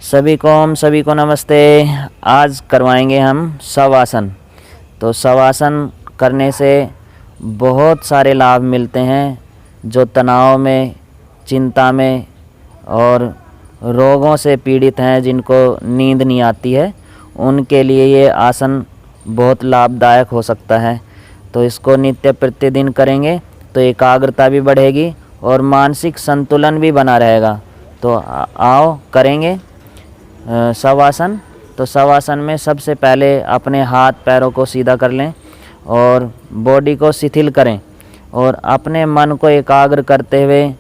सभी को नमस्ते। आज करवाएंगे हम शवासन। तो शवासन करने से बहुत सारे लाभ मिलते हैं। जो तनाव में, चिंता में और रोगों से पीड़ित हैं, जिनको नींद नहीं आती है, उनके लिए ये आसन बहुत लाभदायक हो सकता है। तो इसको नित्य प्रतिदिन करेंगे तो एकाग्रता भी बढ़ेगी और मानसिक संतुलन भी बना रहेगा। तो आओ करेंगे शवासन। तो शवासन में सबसे पहले अपने हाथ पैरों को सीधा कर लें और बॉडी को शिथिल करें और अपने मन को एकाग्र करते हुए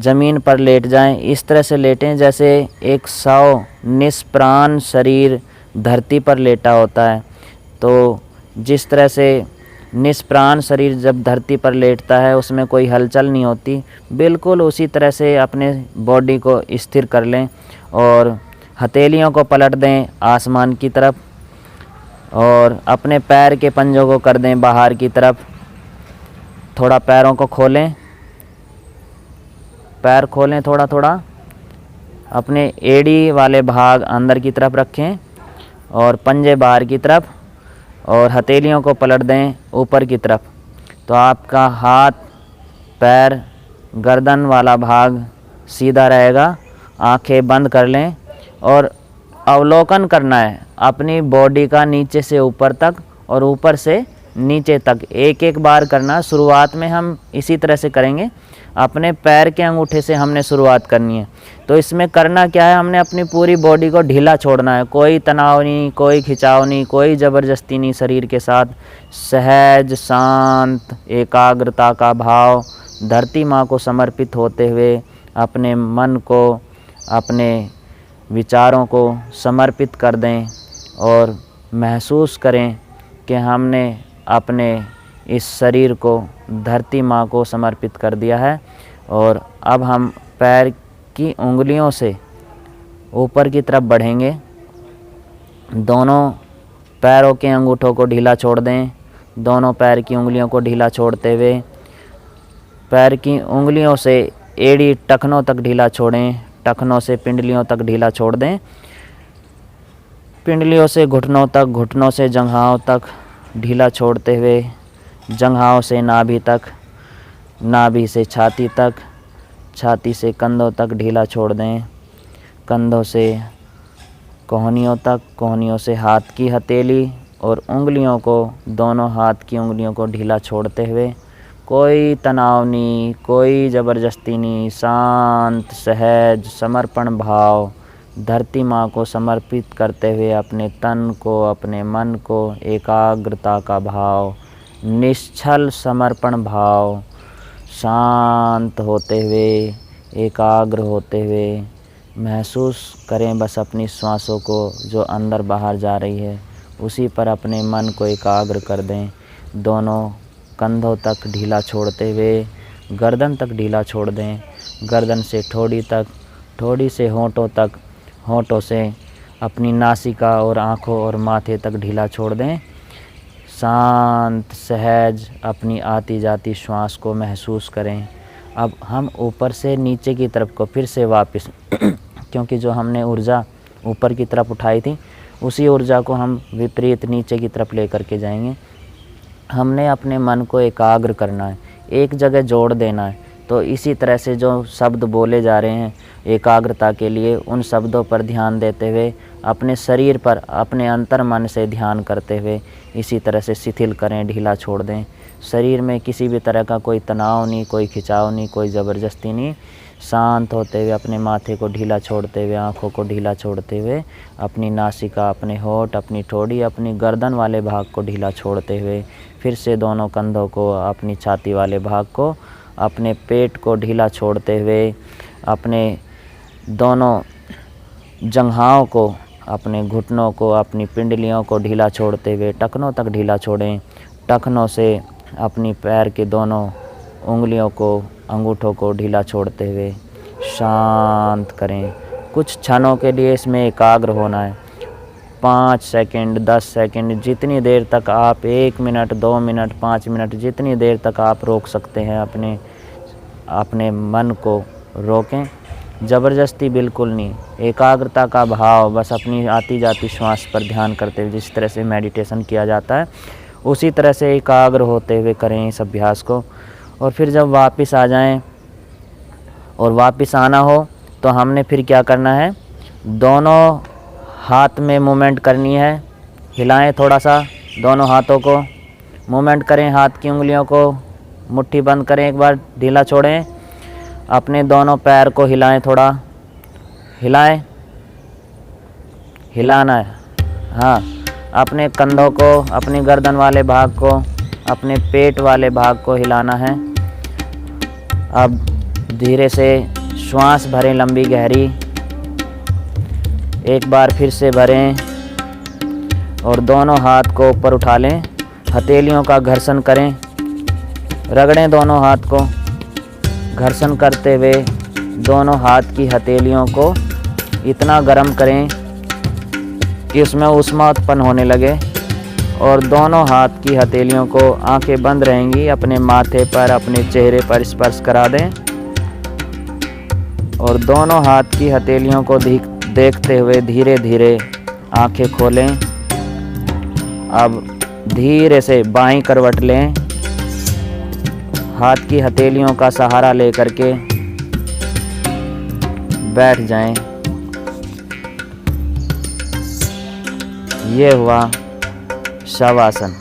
ज़मीन पर लेट जाएं। इस तरह से लेटें जैसे एक साव निष्प्राण शरीर धरती पर लेटा होता है। तो जिस तरह से निष्प्राण शरीर जब धरती पर लेटता है उसमें कोई हलचल नहीं होती, बिल्कुल उसी तरह से अपने बॉडी को स्थिर कर लें और हथेलियों को पलट दें आसमान की तरफ और अपने पैर के पंजों को कर दें बाहर की तरफ। थोड़ा पैरों को खोलें, पैर खोलें थोड़ा थोड़ा। अपने एड़ी वाले भाग अंदर की तरफ रखें और पंजे बाहर की तरफ और हथेलियों को पलट दें ऊपर की तरफ। तो आपका हाथ, पैर, गर्दन वाला भाग सीधा रहेगा। आंखें बंद कर लें और अवलोकन करना है अपनी बॉडी का नीचे से ऊपर तक और ऊपर से नीचे तक। एक एक बार करना। शुरुआत में हम इसी तरह से करेंगे। अपने पैर के अंगूठे से हमने शुरुआत करनी है। तो इसमें करना क्या है, हमने अपनी पूरी बॉडी को ढीला छोड़ना है। कोई तनाव नहीं, कोई खिंचाव नहीं, कोई ज़बरदस्ती नहीं। शरीर के साथ सहज शांत एकाग्रता का भाव धरती माँ को समर्पित होते हुए अपने मन को, अपने विचारों को समर्पित कर दें और महसूस करें कि हमने अपने इस शरीर को धरती माँ को समर्पित कर दिया है। और अब हम पैर की उंगलियों से ऊपर की तरफ बढ़ेंगे। दोनों पैरों के अंगूठों को ढीला छोड़ दें। दोनों पैर की उंगलियों को ढीला छोड़ते हुए पैर की उंगलियों से एड़ी टखनों तक ढीला छोड़ें। टखनों से पिंडलियों तक ढीला छोड़ दें। पिंडलियों से घुटनों तक, घुटनों से जंघाओं तक ढीला छोड़ते हुए जंघाओं से नाभि तक, नाभि से छाती तक, छाती से कंधों तक ढीला छोड़ दें। कंधों से कोहनियों तक, कोहनियों से हाथ की हथेली और उंगलियों को, दोनों हाथ की उंगलियों को ढीला छोड़ते हुए कोई तनाव नहीं, कोई ज़बरदस्ती नहीं, शांत सहज समर्पण भाव धरती माँ को समर्पित करते हुए अपने तन को, अपने मन को एकाग्रता का भाव, निश्चल समर्पण भाव, शांत होते हुए, एकाग्र होते हुए महसूस करें बस अपनी श्वासों को जो अंदर बाहर जा रही है, उसी पर अपने मन को एकाग्र कर दें। दोनों कंधों तक ढीला छोड़ते हुए गर्दन तक ढीला छोड़ दें। गर्दन से ठोड़ी तक, ठोड़ी से होंठों तक, होंठों से अपनी नासिका और आँखों और माथे तक ढीला छोड़ दें। शांत सहज अपनी आती जाती श्वास को महसूस करें। अब हम ऊपर से नीचे की तरफ को फिर से वापस क्योंकि जो हमने ऊर्जा ऊपर की तरफ उठाई थी उसी ऊर्जा को हम विपरीत नीचे की तरफ लेकर के जाएंगे। हमने अपने मन को एकाग्र करना है, एक जगह जोड़ देना है। तो इसी तरह से जो शब्द बोले जा रहे हैं एकाग्रता के लिए, उन शब्दों पर ध्यान देते हुए अपने शरीर पर अपने अंतर मन से ध्यान करते हुए इसी तरह से शिथिल करें, ढीला छोड़ दें। शरीर में किसी भी तरह का कोई तनाव नहीं, कोई खिंचाव नहीं, कोई ज़बरदस्ती नहीं। शांत होते हुए अपने माथे को ढीला छोड़ते हुए, आँखों को ढीला छोड़ते हुए, अपनी नासिका, अपने होंठ, अपनी ठोड़ी, अपनी गर्दन वाले भाग को ढीला छोड़ते हुए फिर से दोनों कंधों को, अपनी छाती वाले भाग को, अपने पेट को ढीला छोड़ते हुए अपने दोनों जंघाओं को, अपने घुटनों को, अपनी पिंडलियों को ढीला छोड़ते हुए टखनों तक ढीला छोड़ें। टखनों से अपनी पैर के दोनों उंगलियों को, अंगूठों को ढीला छोड़ते हुए शांत करें। कुछ क्षणों के लिए इसमें एकाग्र होना है। 5 सेकंड, 10 सेकंड, जितनी देर तक आप, 1 मिनट, 2 मिनट, 5 मिनट, जितनी देर तक आप रोक सकते हैं अपने मन को रोकें ज़बरदस्ती बिल्कुल नहीं, एकाग्रता का भाव, बस अपनी आती जाती श्वास पर ध्यान करते हुए जिस तरह से मेडिटेशन किया जाता है उसी तरह से एकाग्र होते हुए करें इस अभ्यास को। और फिर जब वापस आ जाएं और वापस आना हो तो हमने फिर क्या करना है, दोनों हाथ में मूवमेंट करनी है। हिलाएं थोड़ा सा दोनों हाथों को, मूवमेंट करें, हाथ की उंगलियों को मुट्ठी बंद करें, एक बार ढीला छोड़ें, अपने दोनों पैर को हिलाएं, थोड़ा हिलाएं, हिलाना है। हाँ, अपने कंधों को, अपनी गर्दन वाले भाग को, अपने पेट वाले भाग को हिलाना है। अब धीरे से श्वास भरें लंबी गहरी, एक बार फिर से भरें और दोनों हाथ को ऊपर उठा लें, हथेलियों का घर्षण करें, रगड़ें दोनों हाथ को, घर्षण करते हुए दोनों हाथ की हथेलियों को इतना गर्म करें कि उसमें ऊष्मा उत्पन्न होने लगे और दोनों हाथ की हथेलियों को, आंखें बंद रहेंगी, अपने माथे पर, अपने चेहरे पर स्पर्श करा दें और दोनों हाथ की हथेलियों को देखते हुए धीरे धीरे आंखें खोलें। अब धीरे से बाईं करवट लें, हाथ की हथेलियों का सहारा लेकर के बैठ जाएं। ये हुआ शवासन।